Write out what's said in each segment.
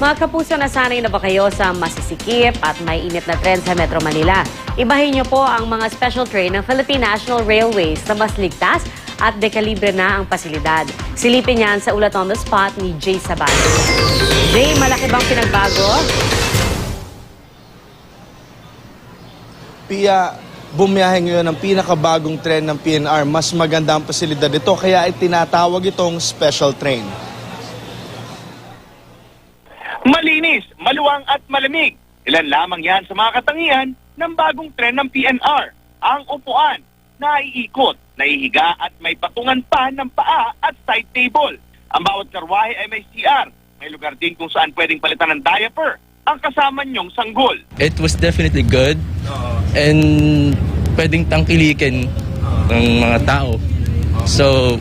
Mga kapuso, nasanay na ba kayo sa masisikip at may init na tren sa Metro Manila? Ibahin niyo po ang mga special train ng Philippine National Railways na mas ligtas at dekalibre na ang pasilidad. Silipin yan sa Ulat on the Spot ni Jay Saban. Jay, malaki bang pinagbago? Pia, bumiyahe ngayon ang pinakabagong tren ng PNR. Mas maganda ang pasilidad ito, kaya itinatawag itong special train. Malinis, maluwang at malamig. Ilan lamang yan sa mga katangian ng bagong tren ng PNR. Ang upuan, naiikot, naihiga at may patungan pa ng paa at side table. Ang bawat karwahe ay may CR. May lugar din kung saan pwedeng palitan ng diaper ang kasama niyong sanggol. It was definitely good and pwedeng tangkilikin ng mga tao. So,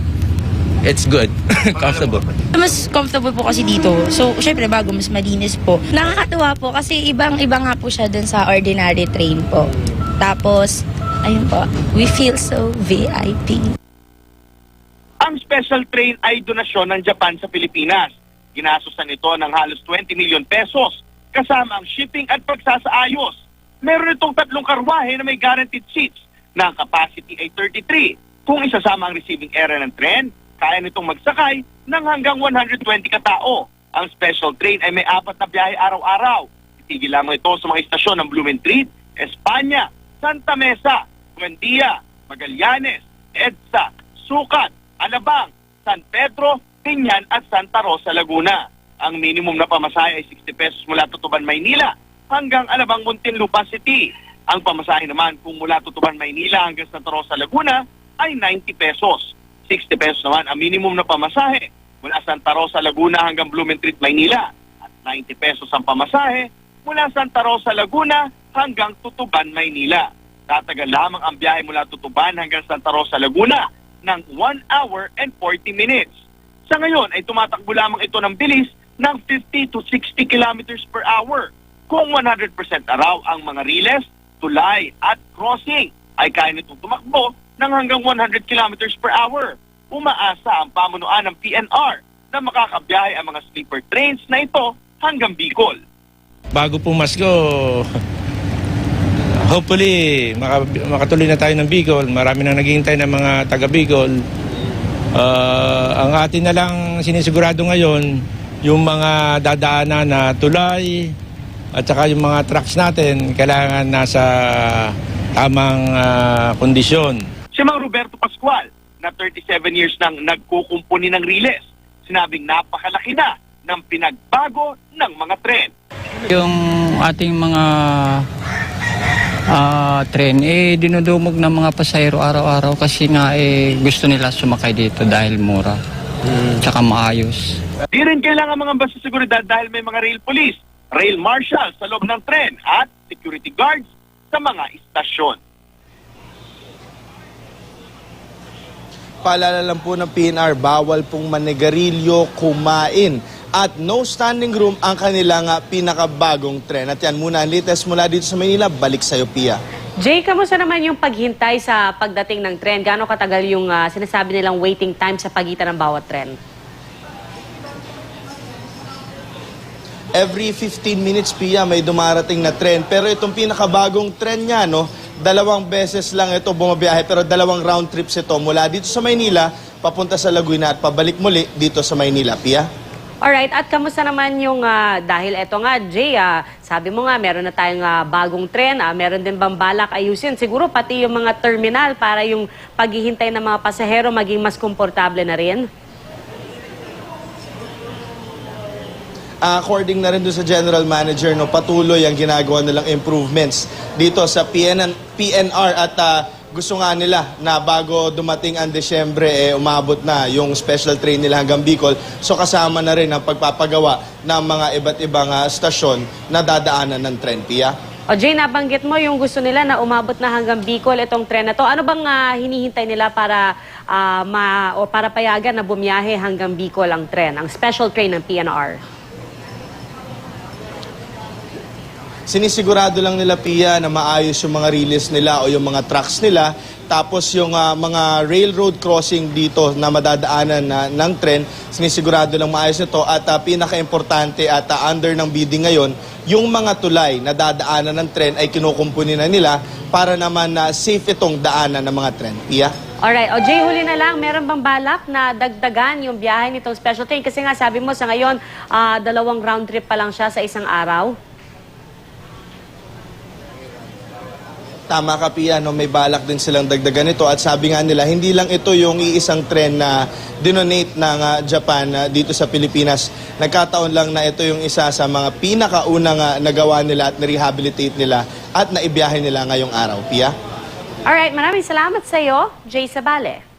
it's good. Comfortable. Mas comfortable po kasi dito. So, syempre bago, mas malinis po. Nakakatuwa po kasi ibang-iba nga po siya dun sa ordinary train po. Tapos, ayun po, we feel so VIP. Ang special train ay donasyon ng Japan sa Pilipinas. Ginastosan ito ng halos 20 million pesos kasama ang shipping at pagsasaayos. Meron itong 3 karwahe na may guaranteed seats na ang capacity ay 33. Kung isasama ang receiving area ng tren, kaya nitong magsakay ng hanggang 120 katao. Ang special train ay may 4 na biyahe araw-araw. Itigil lamang ito sa mga istasyon ng Blumentritt, Espanya, Santa Mesa, Buendia, Magallanes, EDSA, Sucat, Alabang, San Pedro, Piñan at Santa Rosa, Laguna. Ang minimum na pamasahe ay 60 pesos mula Tutuban, Maynila hanggang Alabang, Muntinlupa City. Ang pamasahe naman kung mula Tutuban, Maynila hanggang Santa Rosa, Laguna ay 90 pesos. 60 pesos naman ang minimum na pamasahe mula Santa Rosa, Laguna hanggang Blumentritt, Maynila. At 90 pesos ang pamasahe mula Santa Rosa, Laguna hanggang Tutuban, Maynila. Tatagal lamang ang biyahe mula Tutuban hanggang Santa Rosa, Laguna ng 1 hour and 40 minutes. Sa ngayon ay tumatakbo lamang ito ng bilis ng 50 to 60 kilometers per hour. Kung 100% araw ang mga riles, tulay at crossing, ay kaya nitong tumakbo ng hanggang 100 kilometers per hour. Umaasa ang pamunuan ng PNR na makakabiyahe ang mga sleeper trains na ito hanggang Bicol. Bago pumasko, hopefully makatuloy na tayo ng Bicol. Marami nang naghihintay ng mga taga Bicol. Ang atin na lang sinisigurado ngayon, yung mga dadaanan na tulay at saka yung mga trucks natin kailangan nasa tamang kondisyon. Si Mang Roberto Pascual, na 37 years nang nagkukumpuni ng riles, sinabing napakalaki na ng pinagbago ng mga tren. Yung ating mga tren, dinudumog ng mga pasahero araw-araw kasi nga gusto nila sumakay dito dahil mura, tsaka maayos. Di rin kailangan mga basta seguridad dahil may mga rail police, rail marshal sa loob ng tren at security guards sa mga istasyon. Paalala lang po ng PNR, bawal pong manigarilyo, kumain at no standing room ang kanilang pinakabagong tren. At yan muna ang latest mula dito sa Manila. Balik sa'yo, Pia. Jay, kamusta naman yung paghintay sa pagdating ng tren? Gaano katagal yung sinasabi nilang waiting time sa pagitan ng bawat tren? Every 15 minutes, Pia, may dumarating na tren. Pero itong pinakabagong tren niya, no, 2 beses lang ito bumabiyahe. Pero 2 round trips ito mula dito sa Maynila, papunta sa Laguna at pabalik muli dito sa Maynila, Pia. Alright, at kamusta naman yung, dahil eto nga, Jay, sabi mo nga, meron na tayong bagong tren, meron din bang balak ayusin? Siguro pati yung mga terminal para yung paghihintay ng mga pasahero maging mas komportable na rin? According na rin doon sa General Manager, no, patuloy ang ginagawa nilang improvements dito sa PNR at gusto nga nila na bago dumating ang Desyembre, umabot na yung special train nila hanggang Bicol. So kasama na rin ang pagpapagawa ng mga iba't ibang stasyon na dadaanan ng tren, Pia. O Jay, nabanggit mo yung gusto nila na umabot na hanggang Bicol itong tren na to. Ano bang hinihintay nila para para payagan na bumiyahe hanggang Bicol ang tren, ang special train ng PNR? Sinisigurado lang nila, Pia, na maayos yung mga release nila o yung mga trucks nila Tapos yung mga railroad crossing dito na madadaanan ng tren, sinisigurado lang maayos nito. At pinaka-importante at under ng bidding ngayon, yung mga tulay na dadaanan ng tren ay kinukumpuni na nila para naman safe itong daanan ng mga tren. Pia? Alright. O Jay, huli na lang, meron bang balak na dagdagan yung biyahe nitong special train? Kasi nga sabi mo sa ngayon, 2 round trip pa lang siya sa isang araw. Tama ka, Pia, no? May balak din silang dagdagan ito. At sabi nga nila, hindi lang ito yung iisang tren na dinonate ng Japan dito sa Pilipinas. Nagkataon lang na ito yung isa sa mga pinakaunang nagawa nila at na-rehabilitate nila at naibiyahe nila ngayong araw. Pia? Alright, maraming salamat sa iyo, Jay Sabale.